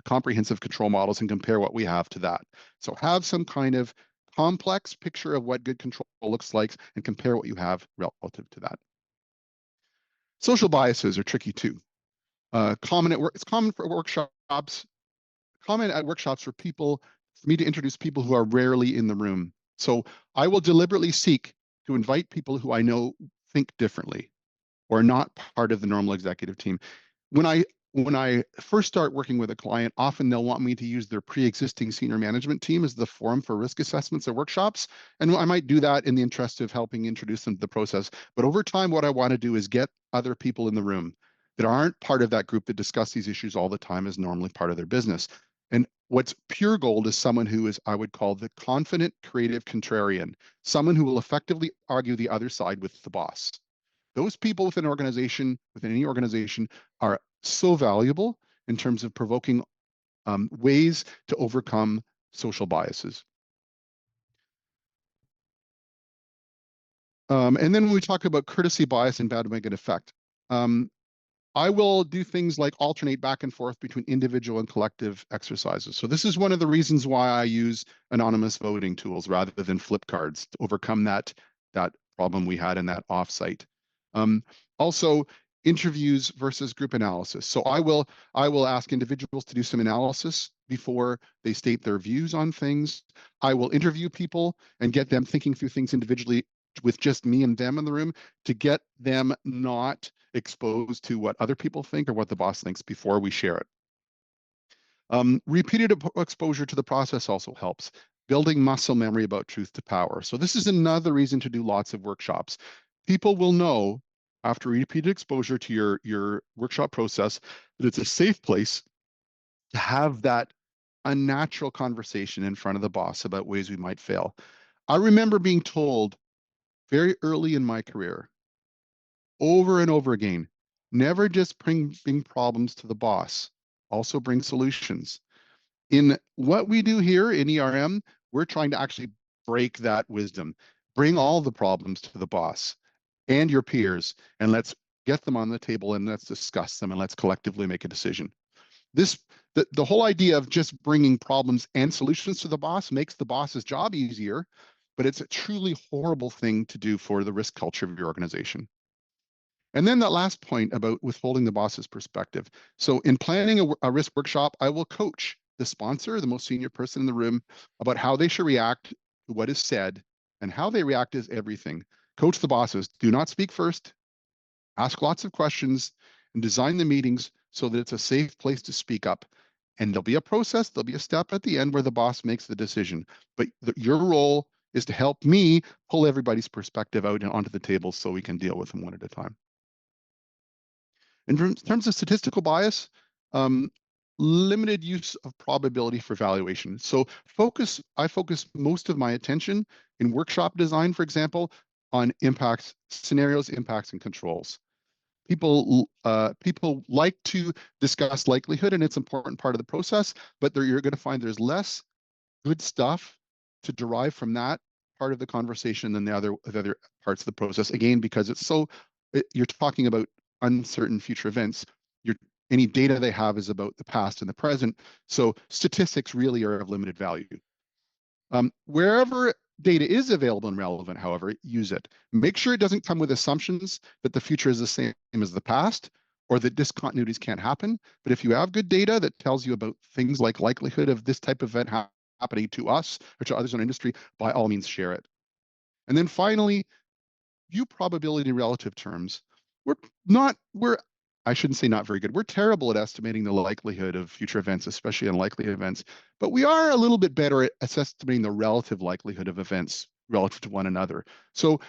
comprehensive control models and compare what we have to that. So have some kind of complex picture of what good control looks like and compare what you have relative to that. Social biases are tricky too. Common at work. It's common for workshops. Common at workshops for me to introduce people who are rarely in the room. So I will deliberately seek to invite people who I know think differently or not part of the normal executive team. When I first start working with a client, often they'll want me to use their pre-existing senior management team as the forum for risk assessments or workshops. And I might do that in the interest of helping introduce them to the process. But over time, what I want to do is get other people in the room that aren't part of that group that discuss these issues all the time as normally part of their business. And what's pure gold is someone who is, I would call, the confident, creative contrarian, someone who will effectively argue the other side with the boss. Those people within any organization, are so valuable in terms of provoking ways to overcome social biases. And then when we talk about courtesy bias and bandwagon effect, I will do things like alternate back and forth between individual and collective exercises. So this is one of the reasons why I use anonymous voting tools rather than flip cards to overcome that problem we had in that offsite. Also, interviews versus group analysis. So I will ask individuals to do some analysis before they state their views on things. I will interview people and get them thinking through things individually with just me and them in the room to get them not exposed to what other people think or what the boss thinks before we share it. Repeated exposure to the process also helps. Building muscle memory about truth to power. So this is another reason to do lots of workshops. People will know after repeated exposure to your workshop process that it's a safe place to have that unnatural conversation in front of the boss about ways we might fail. I remember being told very early in my career, over and over again, never just bring problems to the boss, also bring solutions. In what we do here in ERM, we're trying to actually break that wisdom. Bring all the problems to the boss and your peers, and let's get them on the table and let's discuss them and let's collectively make a decision. This the whole idea of just bringing problems and solutions to the boss makes the boss's job easier, but it's a truly horrible thing to do for the risk culture of your organization. And then that last point about withholding the boss's perspective. So in planning a risk workshop, I will coach the sponsor, the most senior person in the room, about how they should react to what is said, and how they react is everything. Coach the bosses. Do not speak first. Ask lots of questions and design the meetings so that it's a safe place to speak up. And there'll be a process, there'll be a step at the end where the boss makes the decision. But your role is to help me pull everybody's perspective out and onto the table so we can deal with them one at a time. In terms of statistical bias, um, limited use of probability for valuation. So I focus most of my attention in workshop design, for example, on impacts, scenarios, impacts, and controls. People like to discuss likelihood, and it's an important part of the process, but you're going to find there's less good stuff to derive from that part of the conversation than the other parts of the process. Again, because you're talking about uncertain future events. You're Any data they have is about the past and the present. So statistics really are of limited value. Wherever data is available and relevant, however, use it. Make sure it doesn't come with assumptions that the future is the same as the past or that discontinuities can't happen. But if you have good data that tells you about things like likelihood of this type of event happening to us or to others in our industry, by all means share it. And then finally, view probability in relative terms. We're we're I shouldn't say not very good. We're terrible at estimating the likelihood of future events, especially unlikely events, but we are a little bit better at estimating the relative likelihood of events relative to one another. So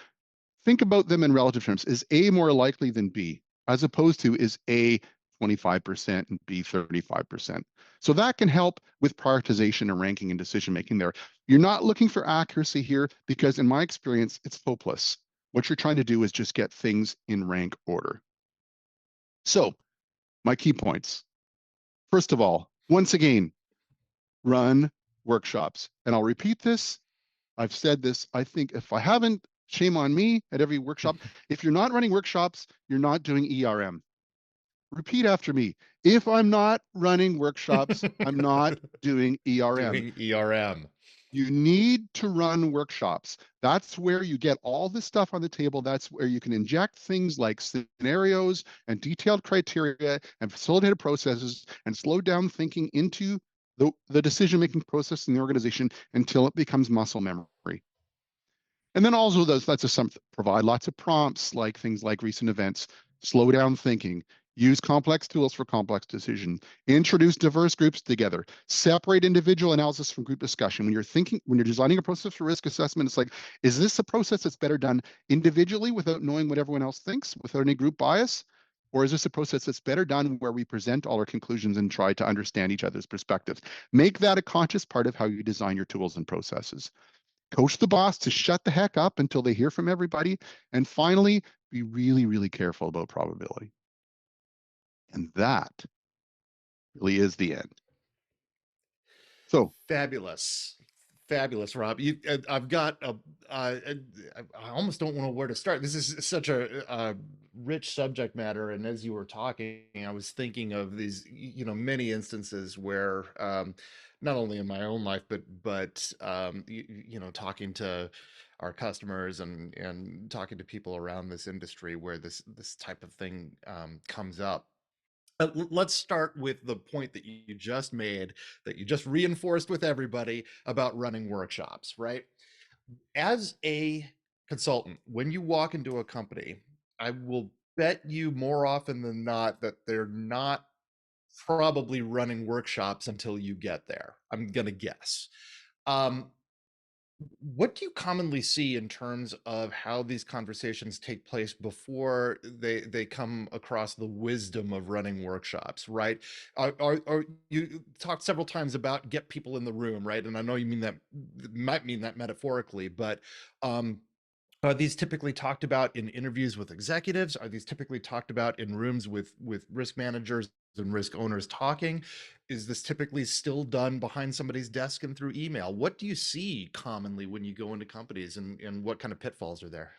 think about them in relative terms. Is A more likely than B, as opposed to is A 25% and B 35%? So that can help with prioritization and ranking and decision making there. You're not looking for accuracy here because, in my experience, it's hopeless. What you're trying to do is just get things in rank order. So, my key points. First of all, once again, run workshops. And I'll repeat this. I've said this. I think if I haven't, shame on me at every workshop. If you're not running workshops, you're not doing ERM. Repeat after me. If I'm not running workshops, I'm not doing ERM. Doing ERM. You need to run workshops. That's where you get all this stuff on the table. That's where you can inject things like scenarios and detailed criteria and facilitated processes and slow down thinking into the decision-making process in the organization until it becomes muscle memory. And then also that's provide lots of prompts like things like recent events, slow down thinking, use complex tools for complex decision, introduce diverse groups together, separate individual analysis from group discussion. When you're designing a process for risk assessment, it's like, is this a process that's better done individually without knowing what everyone else thinks, without any group bias? Or is this a process that's better done where we present all our conclusions and try to understand each other's perspectives? Make that a conscious part of how you design your tools and processes. Coach the boss to shut the heck up until they hear from everybody. And finally, be really, really careful about probability. And that really is the end. So, Fabulous. Fabulous, Rob. I've got I almost don't know where to start. This is such a rich subject matter, and as you were talking, I was thinking of these, many instances where, not only in my own life, but talking to our customers and talking to people around this industry where this type of thing comes up. Let's start with the point that you just made, that you just reinforced with everybody about running workshops, right? As a consultant, when you walk into a company, I will bet you more often than not that they're not probably running workshops until you get there. I'm going to guess. Um, what do you commonly see in terms of how these conversations take place before they come across the wisdom of running workshops, right? Are you talked several times about get people in the room, right? And I know you might mean that metaphorically, but um Are these typically talked about in interviews with executives? Are these typically talked about in rooms with risk managers and risk owners talking? Is this typically still done behind somebody's desk and through email? What do you see commonly when you go into companies, and what kind of pitfalls are there?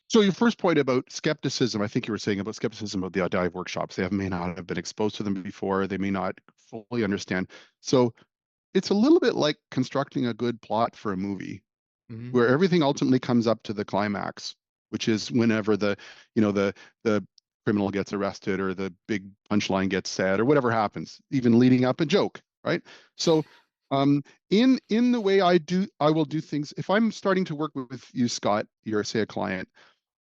So your first point about skepticism, I think you were saying about skepticism of the dive workshops. They may not have been exposed to them before. They may not fully understand. So it's a little bit like constructing a good plot for a movie Hmm. where everything ultimately comes up to the climax, which is whenever the criminal gets arrested or the big punchline gets said or whatever happens, even leading up a joke, right? So in the way I will do things. If I'm starting to work with you, Scott, you're say a client,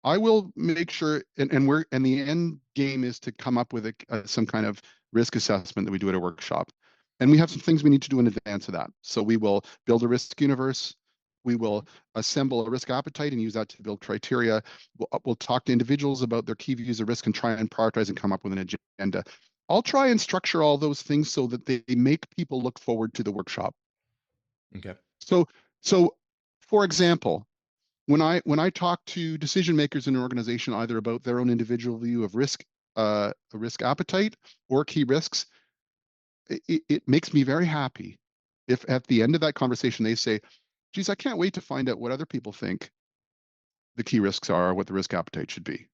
I will make sure, and the end game is to come up with some kind of risk assessment that we do at a workshop. And we have some things we need to do in advance of that. So we will build a risk universe. We will assemble a risk appetite and use that to build criteria. We'll talk to individuals about their key views of risk and try and prioritize and come up with an agenda. I'll try and structure all those things so that they make people look forward to the workshop. Okay. So, so for example, when I talk to decision makers in an organization, either about their own individual view of risk appetite or key risks, it makes me very happy if at the end of that conversation they say, geez, I can't wait to find out what other people think the key risks are, what the risk appetite should be.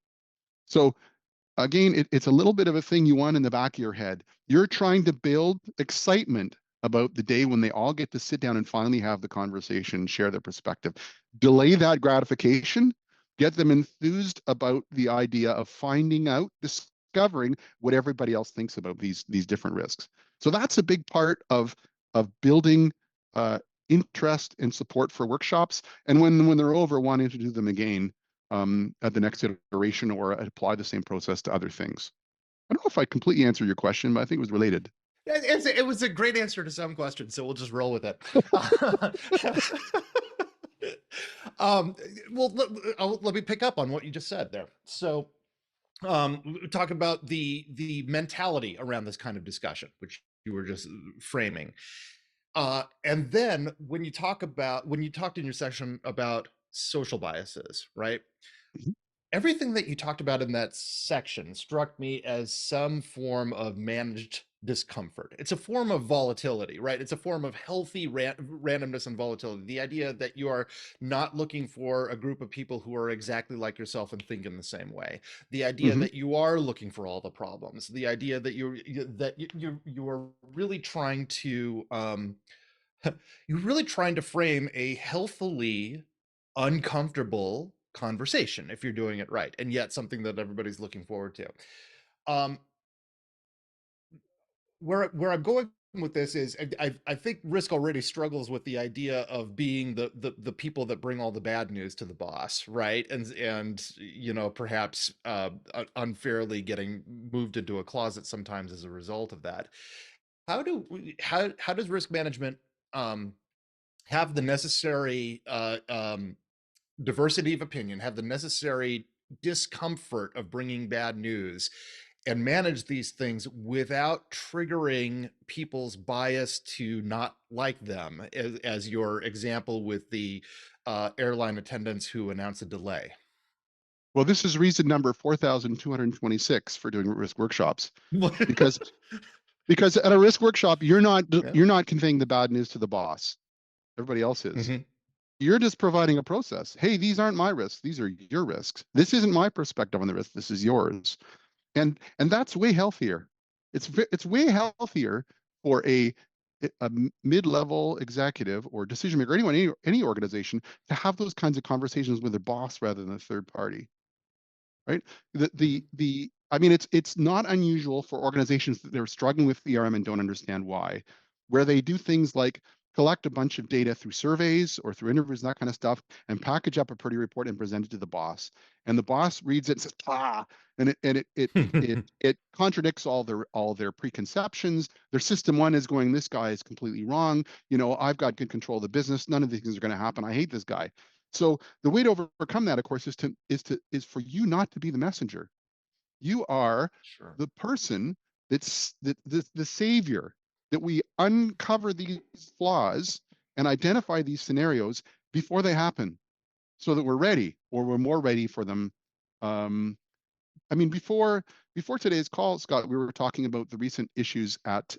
So again, it's a little bit of a thing you want in the back of your head. You're trying to build excitement about the day when they all get to sit down and finally have the conversation, share their perspective. Delay that gratification, get them enthused about the idea of finding out, discovering what everybody else thinks about these different risks. So that's a big part of building uh, interest and support for workshops. And when they're over, wanting to do them again at the next iteration or apply the same process to other things. I don't know if I completely answered your question, but I think it was related. It was a great answer to some questions, so we'll just roll with it. um, well, let me pick up on what you just said there. So, talk about the mentality around this kind of discussion, which you were just framing. And then when you talked in your session about social biases, right? Mhm. Everything that you talked about in that section struck me as some form of managed discomfort. It's a form of volatility, right? It's a form of healthy randomness and volatility. The idea that you are not looking for a group of people who are exactly like yourself and think in the same way. The idea Mhm. that you are looking for all the problems. The idea that you are really trying to you're really trying to frame a healthily uncomfortable conversation if you're doing it right, and yet something that everybody's looking forward to. Um, where I'm going with this is I think Risk already struggles with the idea of being the people that bring all the bad news to the boss, right? And perhaps unfairly getting moved into a closet sometimes as a result of that. How does risk management um, have the necessary diversity of opinion, have the necessary discomfort of bringing bad news, and manage these things without triggering people's bias to not like them, as your example with the airline attendants who announced a delay. Well, this is reason number 4,226 for doing risk workshops because because at a risk workshop Yeah. you're not conveying the bad news to the boss. Everybody else is. Hmm. You're just providing a process. Hey, these aren't my risks. These are your risks. This isn't my perspective on the risk. This is yours. And that's way healthier. It's way healthier for a mid-level executive or decision maker, anyone, any organization, to have those kinds of conversations with their boss rather than a third party, right? Hmm. I mean, it's not unusual for organizations that they're struggling with ERM and don't understand why, where they do things like collect a bunch of data through surveys or through interviews and that kind of stuff, and package up a pretty report and present it to the boss. And the boss reads it and says, "Ah," and it contradicts all their preconceptions. Their system one is going, "This guy is completely wrong. I've got good control of the business. None of these things are going to happen. I hate this guy." So the way to overcome that, of course, is for you not to be the messenger. You are Sure. the person the savior, that we uncover these flaws and identify these scenarios before they happen, so that we're ready, or we're more ready for them. Um, I mean, before today's call, Scott, we were talking about the recent issues at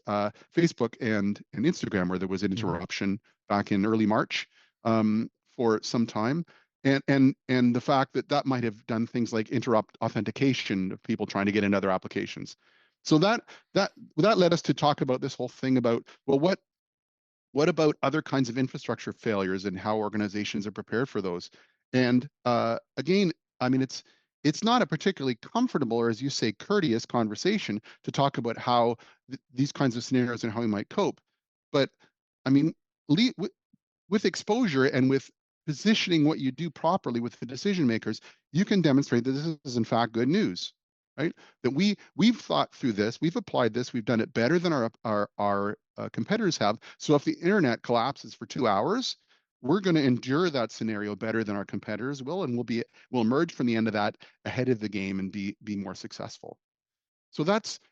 Facebook and Instagram, where there was an Mhm. interruption back in early March for some time, and the fact that that might have done things like interrupt authentication of people trying to get into other applications. So that led us to talk about this whole thing about, well, what about other kinds of infrastructure failures and how organizations are prepared for those? And again, I mean, it's not a particularly comfortable, or as you say, courteous conversation to talk about how these kinds of scenarios and how we might cope. But I mean, le with exposure and with positioning what you do properly with the decision makers, you can demonstrate that this is in fact good news, right? That we've thought through this, we've applied this, we've done it better than our competitors have. So if the internet collapses for 2 hours, we're going to endure that scenario better than our competitors will, and we'll emerge from the end of that ahead of the game and be more successful. So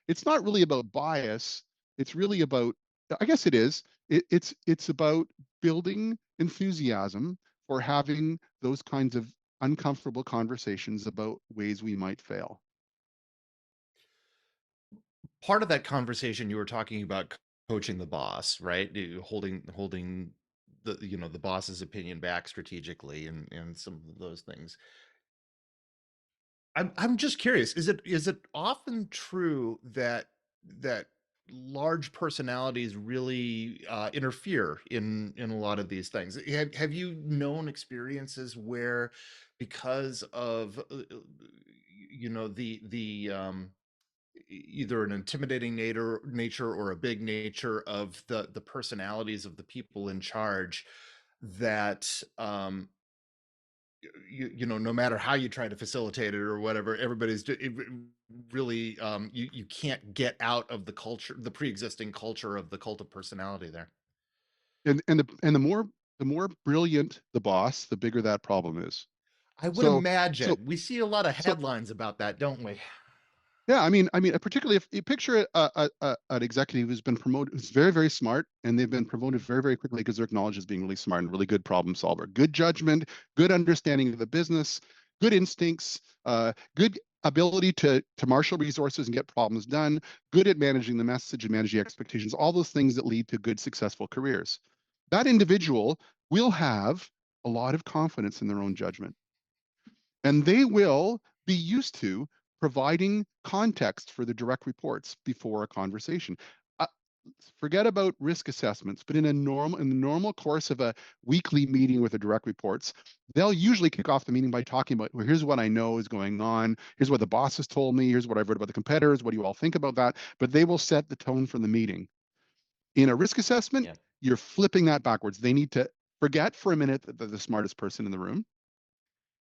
it's not really about bias. It's really about, I guess it is. It's about building enthusiasm for having those kinds of uncomfortable conversations about ways we might fail. Part of that conversation you were talking about coaching the boss, right? Holding the boss's opinion back strategically and some of those things. I'm just curious, is it often true that large personalities really interfere in a lot of these things? Have you known experiences where because of either an intimidating nature or a big nature of the personalities of the people in charge that no matter how you try to facilitate it or whatever, really you can't get out of the culture, the pre-existing culture of the cult of personality there. And the more brilliant the boss, the bigger that problem is. I would So so imagine we see a lot of so headlines about that, don't we? Yeah, I mean, particularly if you picture an executive who's been promoted, who's very, very smart, and they've been promoted very, very quickly because they're acknowledged as being really smart and really good problem solver, good judgment, good understanding of the business, good instincts, good ability to marshal resources and get problems done, good at managing the message and managing expectations, all those things that lead to good, successful careers. That individual will have a lot of confidence in their own judgment, and they will be used to providing context for the direct reports before a conversation. Uh, Forget about risk assessments, but in the normal course of a weekly meeting with the direct reports, they'll usually kick off the meeting by talking about, well, here's what I know is going on. Here's what the boss has told me. Here's what I've read about the competitors. What do you all think about that? But they will set the tone for the meeting. In a risk assessment, Yeah. you're flipping that backwards. They need to forget for a minute that they're the smartest person in the room,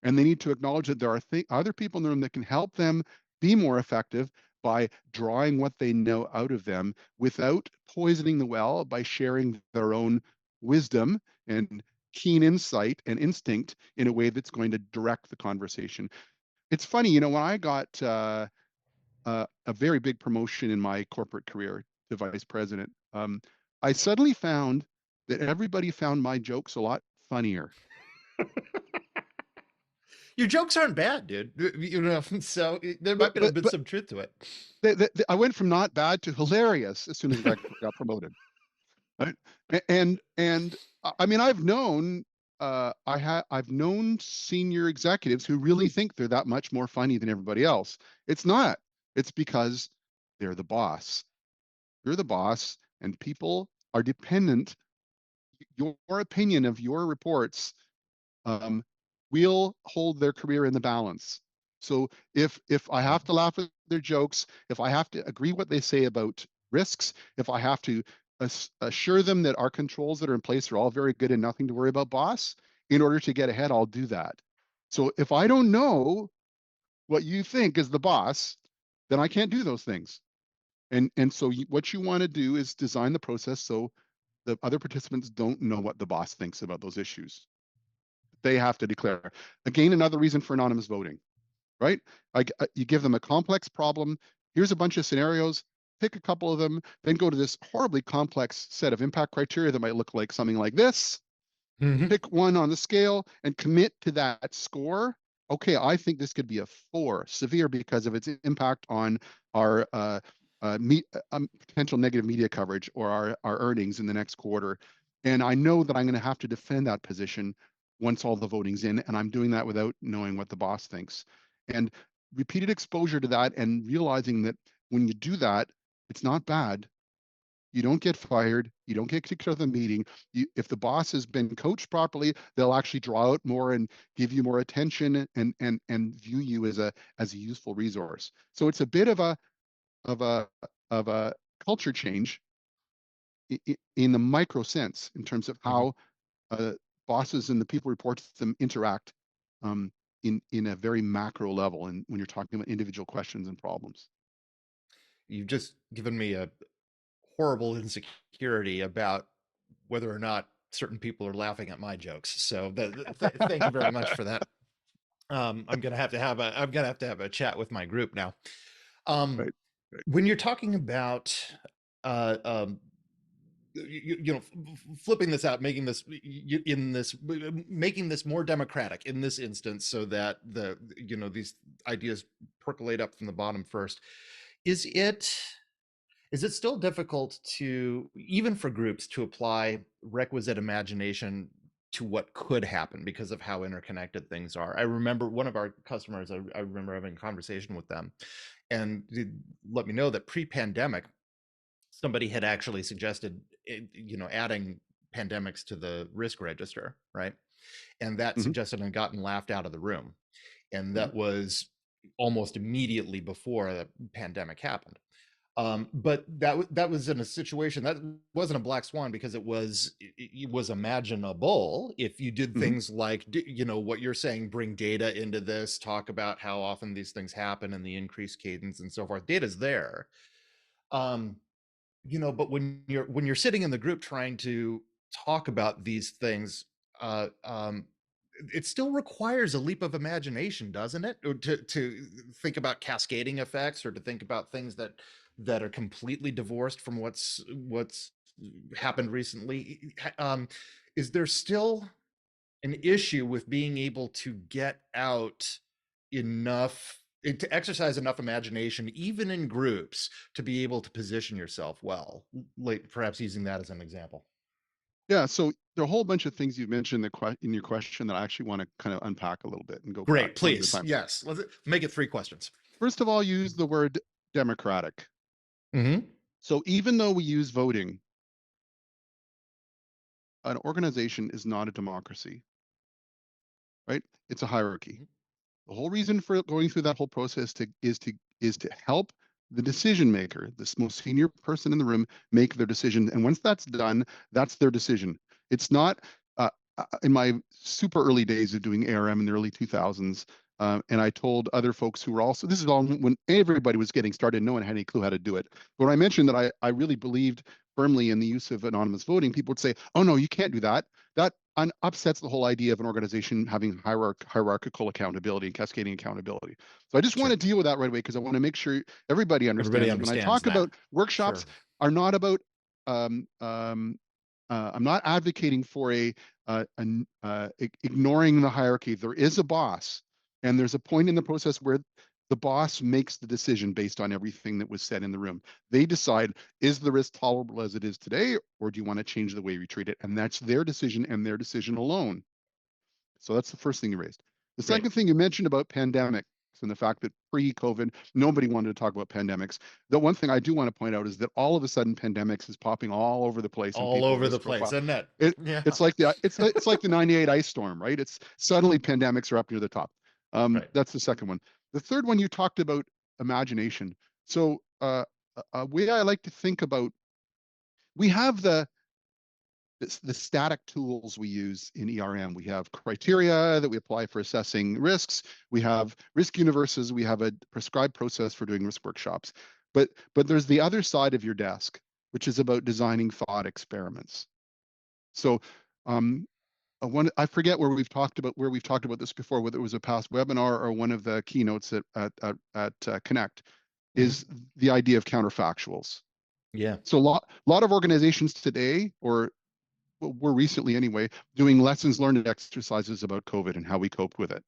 and they need to acknowledge that there are other people in the room that can help them be more effective by drawing what they know out of them without poisoning the well by sharing their own wisdom and keen insight and instinct in a way that's going to direct the conversation. It's funny, when I got a very big promotion in my corporate career to vice president, I suddenly found that everybody found my jokes a lot funnier. Your jokes aren't bad, dude. So there But might be a but bit but some truth to it. I went from not bad to hilarious as soon as I got promoted. Right? And I mean, I've known senior executives who really think they're that much more funny than everybody else. It's not. It's because they're the boss. You're the boss, and people are dependent. Your opinion of your reports um, will hold their career in the balance. So if I Yeah. have to laugh at their jokes, if I have to agree what they say about risks, if I have to assure them that our controls that are in place are all very good and nothing to worry about, boss, in order to get ahead, I'll do that. So if I don't know what you think as the boss, then I can't do those things. And so what you want to do is design the process so the other participants don't know what the boss thinks about those issues. They have to declare. Again, another reason for anonymous voting, right? You give them a complex problem. Here's a bunch of scenarios. Pick a couple of them, then go to this horribly complex set of impact criteria that might look like something like this. Mhm. Pick one on the scale and commit to that score. Okay, I think this could be a 4, severe because of its impact on our potential negative media coverage or our earnings in the next quarter. And I know that I'm going to have to defend that position once all the voting's in, and I'm doing that without knowing what the boss thinks. And repeated exposure to that and realizing that when you do that, it's not bad. You don't get fired. You don't get kicked out of the meeting. If the boss has been coached properly, they'll actually draw out more and give you more attention and view you as a useful resource. So it's a bit of a of a culture change in the micro sense in terms of Mhm. how uh, bosses and the people reports to them interact um, in a very macro level. And when you're talking about individual questions and problems. You've just given me a horrible insecurity about whether or not certain people are laughing at my jokes. So thank you very much for that. I'm gonna have to have a chat with my group now. Um, Right. Right. when you're talking about uh, um, flipping this out, making this more democratic in this instance, so that these ideas percolate up from the bottom first. Is it is it still difficult to, even for groups, to apply requisite imagination to what could happen because of how interconnected things are? I remember one of our customers, I remember having a conversation with them, and they let me know that pre-pandemic, somebody had actually suggested, adding pandemics to the risk register, right? And that Mhm, suggestion had gotten laughed out of the room. And mhm, that was almost immediately before the pandemic happened. But that was in a situation that wasn't a black swan, because it was imaginable if you did mhm. things like, what you're saying, bring data into this, talk about how often these things happen and the increased cadence and so forth. Data's there. Um, but when you're sitting in the group trying to talk about these things, uh, um, it still requires a leap of imagination, doesn't it? Or to think about cascading effects, or to think about things that are completely divorced from what's happened recently. Is there still an issue with being able to get out enough, to exercise enough imagination, even in groups, to be able to position yourself well, like perhaps using that as an example? Yeah, so there are a whole bunch of things you've mentioned in your question that I actually want to kind of unpack a little bit and go back Great, one at a please. time. Yes, let's make it three questions. First of all, use the word democratic. Hmm. So even though we use voting, an organization is not a democracy, right? It's a hierarchy. The whole reason for going through that whole process is to help the decision maker, this most senior person in the room, make their decision. And once that's done, that's their decision. It's not in my super early days of doing ARM in the early 2000s. And I told other folks who were also, this is all when everybody was getting started, no one had any clue how to do it. But when I mentioned that I really believed firmly in the use of anonymous voting, people would say, oh, no, you can't do that. That upsets the whole idea of an organization having hierarchical accountability and cascading accountability. So I just want Sure. to deal with that right away because I want to make sure everybody Everybody understands that when I understands talk that. about workshops Sure. are not about um, um, I'm not advocating for ignoring the hierarchy. There is a boss, and there's a point in the process where the boss makes the decision based on everything that was said in the room. They decide, is the risk tolerable as it is today, or do you want to change the way we treat it? And that's their decision and their decision alone. So that's the first thing you raised. The Great. second thing you mentioned about pandemics and the fact that pre-COVID, nobody wanted to talk about pandemics. The one thing I do want to point out is that all of a sudden pandemics is popping all over the place in All people's over the risk place, profile. isn't it? It Yeah. it's like the 98 ice storm, right? It's suddenly pandemics are up near the top. Right. That's the second one. The third one you talked about imagination. So a way I like to think about, we have the static tools we use in ERM. We have criteria that we apply for assessing risks. We have risk universes. We have a prescribed process for doing risk workshops. But there's the other side of your desk, which is about designing thought experiments. So um, I forget where we've talked about this before, whether it was a past webinar or one of the keynotes at Connect, Hmm. is the idea of counterfactuals. Yeah. So a lot of organizations today, or were recently anyway, doing lessons learned exercises about COVID and how we coped with it.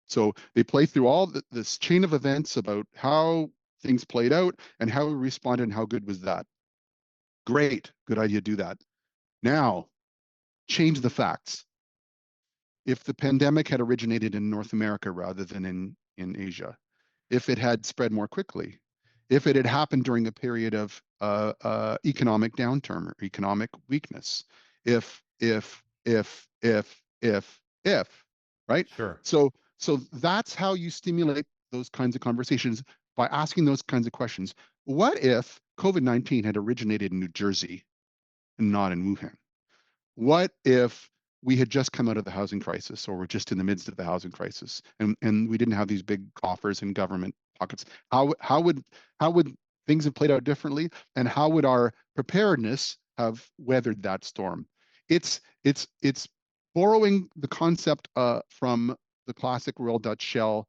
So they play through all this chain of events about how things played out and how we responded and how good was that. Great, good idea, do that. Now, change the facts. If the pandemic had originated in North America rather than in Asia, if it had spread more quickly, if it had happened during a period of economic downturn or economic weakness, if, right? Sure. So that's how you stimulate those kinds of conversations by asking those kinds of questions. What if COVID-19 had originated in New Jersey and not in Wuhan? What if we had just come out of the housing crisis or we're just in the midst of the housing crisis and we didn't have these big coffers in government pockets? How would things have played out differently? And how would our preparedness have weathered that storm? It's borrowing the concept from the classic Royal Dutch Shell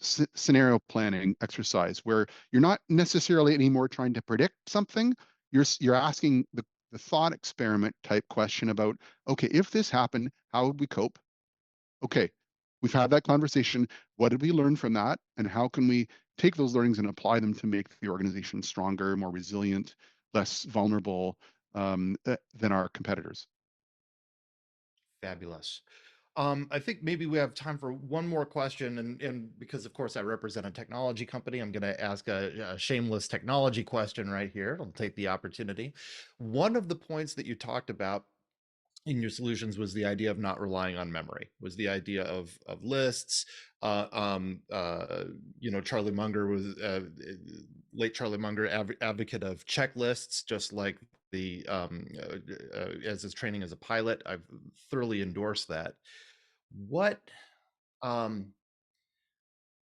scenario planning exercise, where you're not necessarily anymore trying to predict something. You're asking the thought experiment type question about, okay, if this happened, how would we cope? Okay, we've had that conversation. What did we learn from that? And how can we take those learnings and apply them to make the organization stronger, more resilient, less vulnerable than our competitors? Fabulous. I think maybe we have time for one more question, and because of course I represent a technology company, I'm going to ask a shameless technology question right here. I'll take the opportunity. One of the points that you talked about in your solutions was the idea of not relying on memory, was the idea of lists. uh, um, uh, Charlie Munger was late Charlie Munger, advocate of checklists, just like the as his training as a pilot. I've thoroughly endorsed that. What um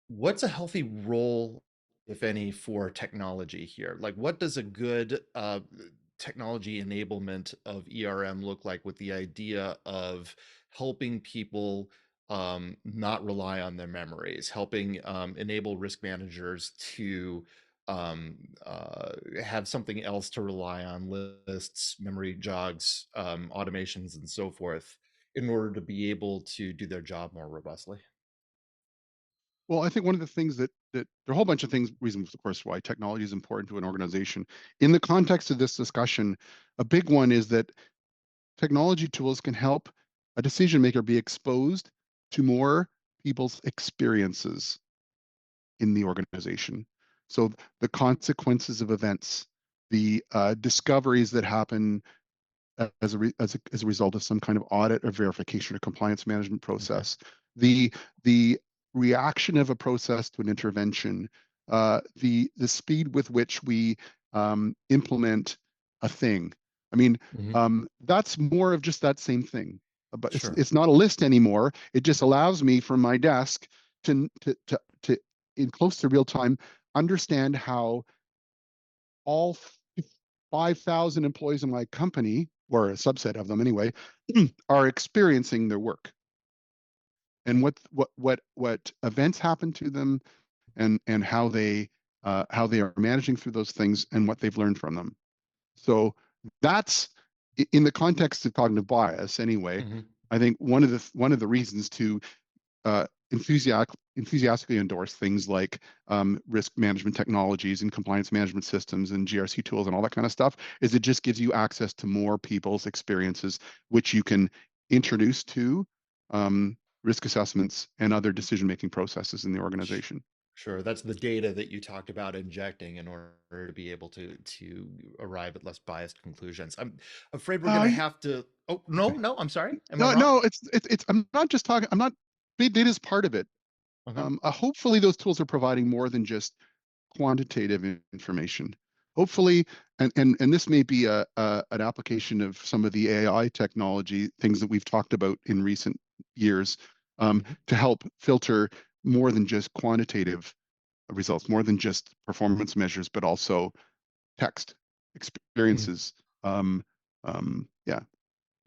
what's a healthy role, if any, for technology here? Like, what does a good technology enablement of ERM look like, with the idea of helping people not rely on their memories, helping enable risk managers to have something else to rely on, lists, memory jogs, automations, and so forth, in order to be able to do their job more robustly? Well, I think one of the things that there are a whole bunch of things, reasons, of course, why technology is important to an organization. In the context of this discussion, a big one is that technology tools can help a decision maker be exposed to more people's experiences in the organization. So the consequences of events, the discoveries that happen as a result of some kind of audit or verification or compliance management Okay. process, the reaction of a process to an intervention, the speed with which we implement a thing. I mean, Hmm. that's more of just that same thing. But it's Sure. it's not a list anymore. It just allows me from my desk to in close to real time understand how all 5,000 employees in my company, or a subset of them anyway, are experiencing their work and what events happen to them and how they are managing through those things and what they've learned from them. So that's in the context of cognitive bias anyway. Hmm. I think one of the reasons to enthusiastically endorse things like risk management technologies and compliance management systems and GRC tools and all that kind of stuff is it just gives you access to more people's experiences, which you can introduce to risk assessments and other decision-making processes in the organization. Sure. That's the data that you talked about injecting in order to be able to arrive at less biased conclusions. I'm afraid we're going to Uh, have to. Oh, no, okay. no, I'm sorry. Am I No, wrong? no, it's. I'm not just talking. I'm not. Big data is part of it. Uh-huh. Hopefully, those tools are providing more than just quantitative information. Hopefully, and this may be an application of some of the AI technology things that we've talked about in recent years Hmm. to help filter more than just quantitative results, more than just performance measures, but also text Hmm. experiences. Yeah.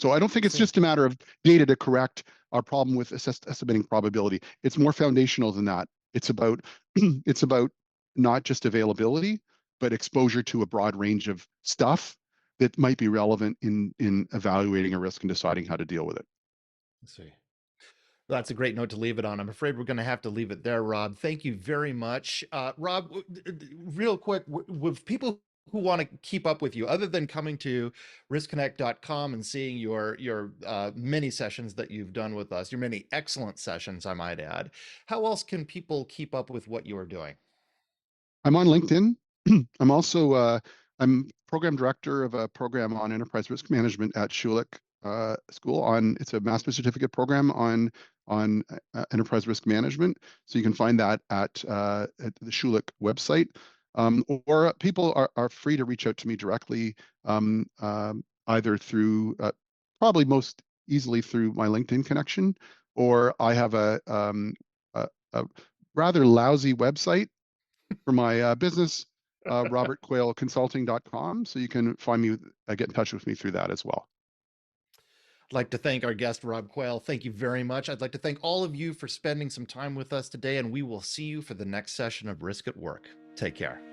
So I don't think it's Excellent. just a matter of data to correct our problem with estimating probability. It's more foundational than that. It's about it's about not just availability, but exposure to a broad range of stuff that might be relevant in evaluating a risk and deciding how to deal with it. Let's see. That's a great note to leave it on. I'm afraid we're going to have to leave it there, Rob. Thank you very much. Rob, real quick, with people who want to keep up with you, other than coming to riskconnect.com and seeing your many sessions that you've done with us, your many excellent sessions, I might add, how else can people keep up with what you're doing? I'm on LinkedIn. I'm also I'm program director of a program on enterprise risk management at Schulich School. On It's a master's certificate program on enterprise risk management. So you can find that at the Schulich website. Or people are free to reach out to me directly, either through probably most easily through my LinkedIn connection, or I have a rather lousy website for my business, robertquailconsulting.com. So you can find me, get in touch with me through that as well. I'd like to thank our guest, Rob Quail. Thank you very much. I'd like to thank all of you for spending some time with us today, and we will see you for the next session of Risk at Work. Take care.